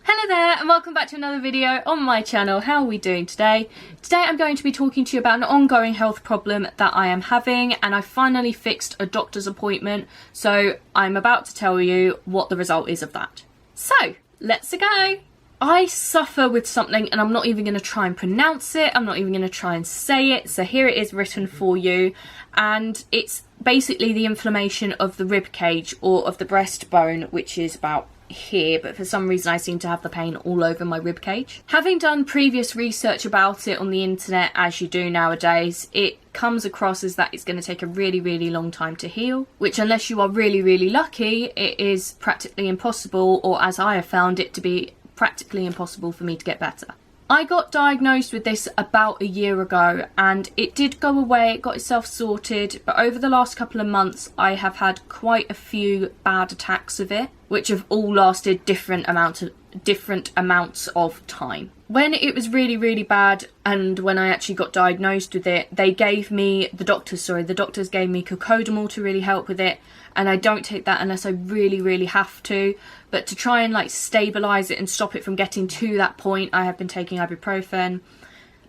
Hello there and welcome back to another video on my channel. How are we doing today? Today I'm going to be talking to you about an ongoing health problem that I am having, and I finally fixed a doctor's appointment, so I'm about to tell you what the result is of that. So let's go. I suffer with something and I'm not even going to try and pronounce it, I'm not even going to try and say it, so here it is written for you, and it's basically the inflammation of the rib cage or of the breastbone, which is about here, but for some reason I seem to have the pain all over my rib cage. Having done previous research about it on the internet, as you do nowadays, it comes across as that it's going to take a really long time to heal, which unless you are really lucky, it is practically impossible, or as I have found it to be practically impossible, for me to get better. I got diagnosed with this about a year ago and it did go away, it got itself sorted, but over the last couple of months I have had quite a few bad attacks of it, which have all lasted different amounts of time. When it was really bad and when I actually got diagnosed with it, the doctors gave me cocodamol to really help with it, and I don't take that unless I really have to, but to try and like stabilise it and stop it from getting to that point, I have been taking ibuprofen,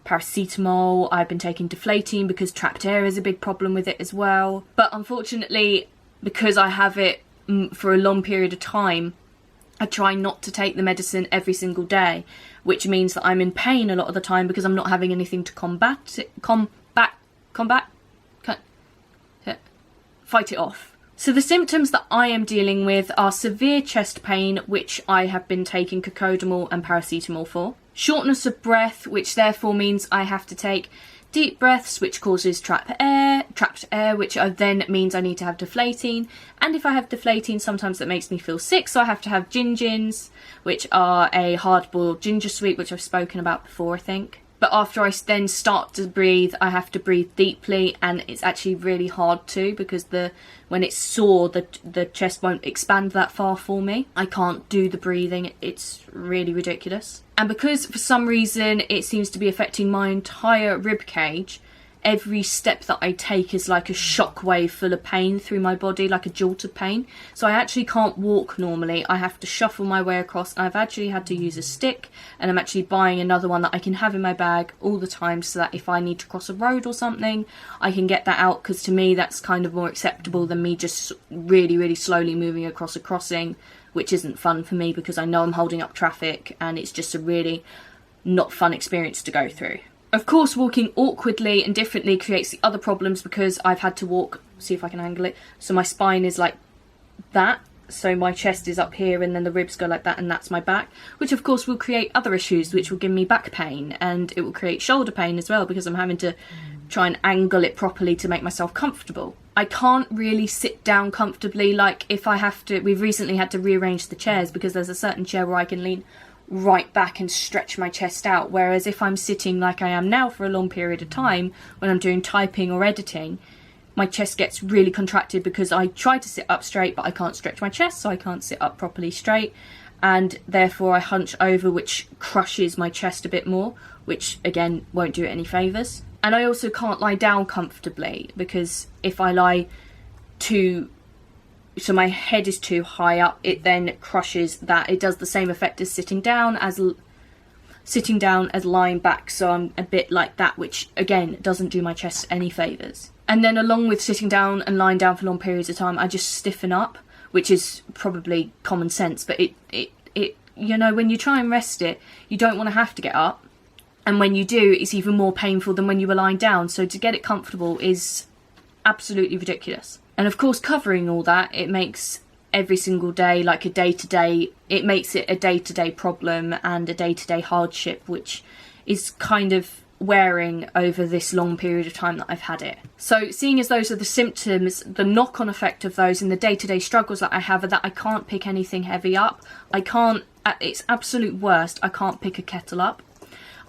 paracetamol, I've been taking deflating because trapped air is a big problem with it as well. But unfortunately, because I have it for a long period of time, I try not to take the medicine every single day, which means that I'm in pain a lot of the time because I'm not having anything to fight it off. So the symptoms that I am dealing with are severe chest pain, which I have been taking cocodamol and paracetamol for. Shortness of breath, which therefore means I have to take deep breaths, which causes trapped air, which then means I need to have deflating. And if I have deflating, sometimes that makes me feel sick, so I have to have gingins, which are a hard-boiled ginger sweet, which I've spoken about before, I think. But after I then start to breathe, I have to breathe deeply, and it's actually really hard to, because when it's sore, the chest won't expand that far for me. I can't do the breathing, it's really ridiculous. And because for some reason it seems to be affecting my entire rib cage, every step that I take is like a shockwave full of pain through my body, like a jolt of pain. So I actually can't walk normally. I have to shuffle my way across. I've actually had to use a stick, and I'm actually buying another one that I can have in my bag all the time, so that if I need to cross a road or something, I can get that out, because to me that's kind of more acceptable than me just really slowly moving across a crossing, which isn't fun for me because I know I'm holding up traffic and it's just a really not fun experience to go through. Of course, walking awkwardly and differently creates the other problems, because I've had to walk, see if I can angle it, so my spine is like that, so my chest is up here and then the ribs go like that, and that's my back, which of course will create other issues, which will give me back pain, and it will create shoulder pain as well, because I'm having to try and angle it properly to make myself comfortable. I can't really sit down comfortably, like if I have to, we've recently had to rearrange the chairs because there's a certain chair where I can lean right back and stretch my chest out, whereas if I'm sitting like I am now for a long period of time when I'm doing typing or editing, my chest gets really contracted because I try to sit up straight but I can't stretch my chest, so I can't sit up properly straight, and therefore I hunch over, which crushes my chest a bit more, which again won't do it any favours. And I also can't lie down comfortably, because if I lie so my head is too high up, it then crushes that. It does the same effect as sitting down as lying back, so I'm a bit like that, which again doesn't do my chest any favours. And then along with sitting down and lying down for long periods of time, I just stiffen up, which is probably common sense, but it you know, when you try and rest it, you don't want to have to get up, and when you do, it's even more painful than when you were lying down, so to get it comfortable is absolutely ridiculous. And of course, covering all that, it makes every single day like a day-to-day, it makes it a day-to-day problem and a day-to-day hardship, which is kind of wearing over this long period of time that I've had it. So seeing as those are the symptoms, the knock-on effect of those and the day-to-day struggles that I have are that I can't pick anything heavy up. I can't, at its absolute worst, I can't pick a kettle up.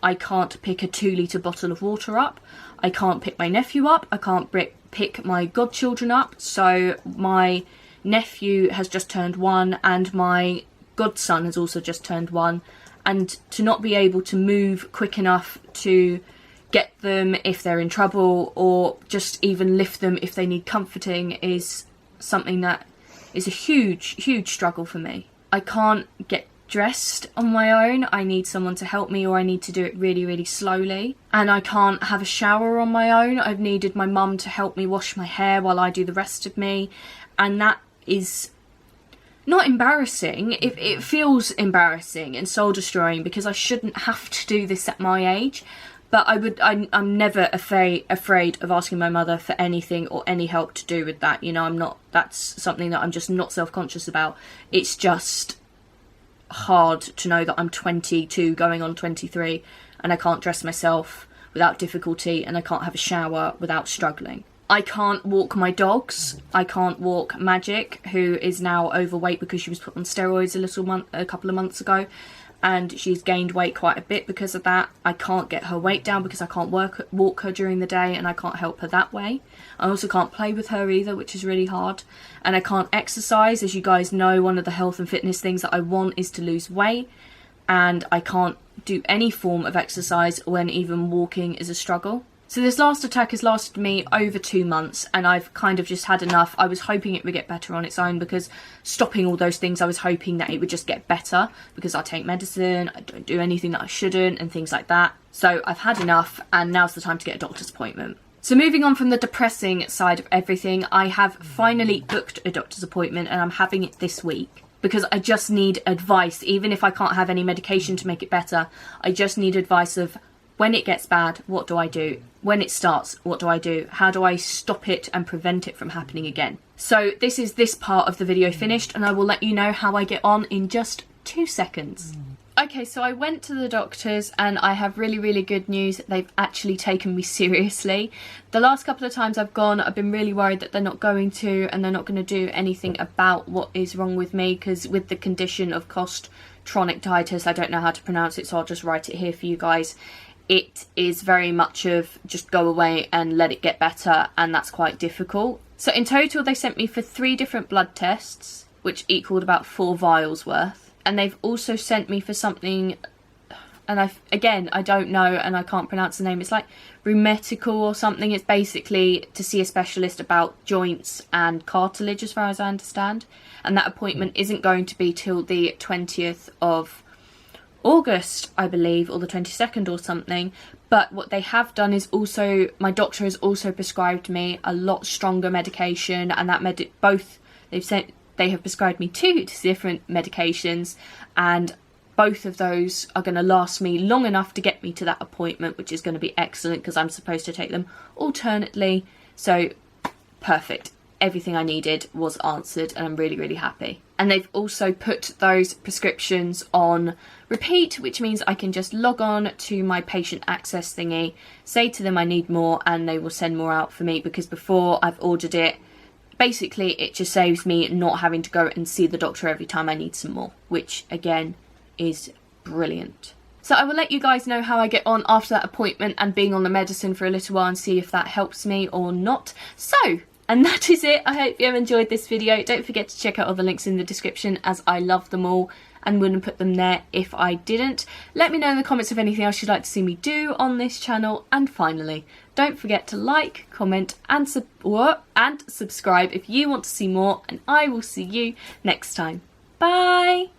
I can't pick a 2-litre bottle of water up. I can't pick my nephew up. I can't pick my godchildren up. So my nephew has just turned 1 and my godson has also just turned 1. And to not be able to move quick enough to get them if they're in trouble, or just even lift them if they need comforting, is something that is a huge struggle for me. I can't get dressed on my own. I need someone to help me, or I need to do it really, really slowly. And I can't have a shower on my own. I've needed my mum to help me wash my hair while I do the rest of me. And that is not embarrassing. It feels embarrassing and soul destroying because I shouldn't have to do this at my age. But I'm never afraid of asking my mother for anything or any help to do with that. You know, that's something that I'm just not self-conscious about. It's just hard to know that I'm 22 going on 23 and I can't dress myself without difficulty, and I can't have a shower without struggling. I can't walk my dogs. I can't walk Magic, who is now overweight because she was put on steroids a couple of months ago, and she's gained weight quite a bit because of that. I can't get her weight down because I can't walk her during the day, and I can't help her that way. I also can't play with her either, which is really hard. And I can't exercise. As you guys know, one of the health and fitness things that I want is to lose weight, and I can't do any form of exercise when even walking is a struggle. So this last attack has lasted me over 2 months, and I've kind of just had enough. I was hoping it would get better on its own, because stopping all those things, I was hoping that it would just get better, because I take medicine, I don't do anything that I shouldn't, and things like that. So I've had enough, and now's the time to get a doctor's appointment. So moving on from the depressing side of everything, I have finally booked a doctor's appointment, and I'm having it this week. Because I just need advice. Even if I can't have any medication to make it better, I just need advice of, when it gets bad, what do I do? When it starts, what do I do? How do I stop it and prevent it from happening again? So this is this part of the video finished, and I will let you know how I get on in just 2 seconds. Okay, so I went to the doctors, and I have really, really good news. They've actually taken me seriously. The last couple of times I've gone, I've been really worried that they're not going to, and they're not going to do anything about what is wrong with me, because with the condition of costochondritis, I don't know how to pronounce it, so I'll just write it here for you guys. It is very much of just go away and let it get better, and that's quite difficult. So in total, they sent me for 3 different blood tests, which equaled about 4 vials worth. And they've also sent me for something, and I don't know, and I can't pronounce the name. It's like rheumatical or something. It's basically to see a specialist about joints and cartilage, as far as I understand. And that appointment isn't going to be till the 20th of August, I believe, or the 22nd or something. But what they have done is also, my doctor has also prescribed me a lot stronger medication, and that they have prescribed me 2 different medications, and both of those are going to last me long enough to get me to that appointment, which is going to be excellent because I'm supposed to take them alternately. So perfect. Everything I needed was answered, and I'm really, really happy. And they've also put those prescriptions on repeat, which means I can just log on to my patient access thingy, say to them I need more, and they will send more out for me, because before I've ordered it, basically it just saves me not having to go and see the doctor every time I need some more, which again is brilliant. So I will let you guys know how I get on after that appointment and being on the medicine for a little while, and see if that helps me or not. So, and that is it. I hope you have enjoyed this video. Don't forget to check out all the links in the description, as I love them all and wouldn't put them there if I didn't. Let me know in the comments of anything else you'd like to see me do on this channel. And finally, don't forget to like, comment and subscribe if you want to see more, and I will see you next time. Bye!